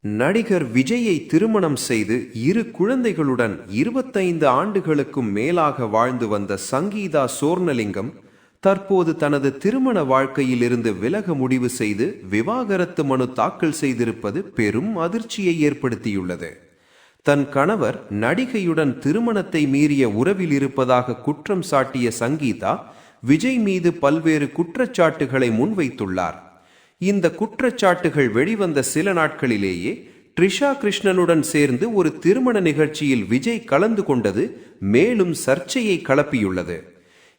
நடிகர் விஜயை திருமணம் செய்து 2 குழந்தைகளுடன் 25 ஆண்டுகளுக்கும் மேலாக வாழ்ந்து வந்த சங்கீதா சோர்ணலிங்கம் தற்போது தனது திருமண வாழ்க்கையிலிருந்து விலக முடிவு செய்து விவாகரத்து மனு தாக்கல் செய்திருப்பது பெரும் அதிர்ச்சியை ஏற்படுத்தியுள்ளது. தன் கணவர் நடிகையுடன் திருமணத்தை மீறிய உறவில் இருப்பதாக குற்றம் சாட்டிய சங்கீதா விஜய் மீது பல்வேறு குற்றச்சாட்டுகளை முன்வைத்துள்ளார். இந்த குற்றச்சாட்டுகள் வெளிவந்த சில நாட்களிலேயே ட்ரிஷா கிருஷ்ணனுடன் சேர்ந்து ஒரு திருமண நிகழ்ச்சியில் விஜய் கலந்து கொண்டது மேலும் சர்ச்சையை கிளப்பியுள்ளது.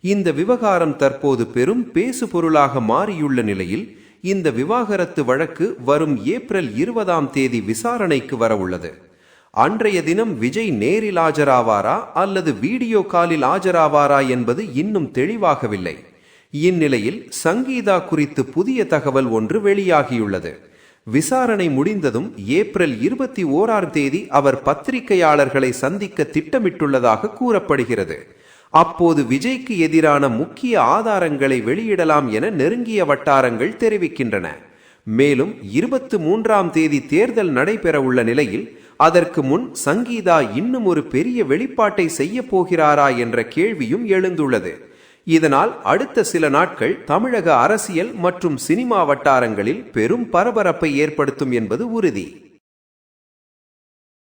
இந்த விவகாரம் தற்போது பெரும் பேசு பொருளாக மாறியுள்ள நிலையில் இந்த விவாகரத்து வழக்கு வரும் ஏப்ரல் 20 விசாரணைக்கு வரவுள்ளது. அன்றைய தினம் விஜய் நேரில் ஆஜராவாரா அல்லது வீடியோ காலில் ஆஜராவாரா என்பது இன்னும் தெளிவாகவில்லை. இந்நிலையில் சங்கீதா குறித்து புதிய தகவல் ஒன்று வெளியாகியுள்ளது. விசாரணை முடிந்ததும் ஏப்ரல் 21 அவர் பத்திரிகையாளர்களை சந்திக்க திட்டமிட்டுள்ளதாக கூறப்படுகிறது. அப்போது விஜய்க்கு எதிரான முக்கிய ஆதாரங்களை வெளியிடலாம் என நெருங்கிய வட்டாரங்கள் தெரிவிக்கின்றன. மேலும் 23 தேர்தல் நடைபெறவுள்ள நிலையில் அதற்கு முன் சங்கீதா இன்னும் ஒரு பெரிய வெளிப்பாட்டை செய்ய போகிறாரா என்ற கேள்வியும் எழுந்துள்ளது. இதனால் அடுத்த சில நாட்கள் தமிழக அரசியல் மற்றும் சினிமா வட்டாரங்களில் பெரும் பரபரப்பை ஏற்படுத்தும் என்பது உறுதி.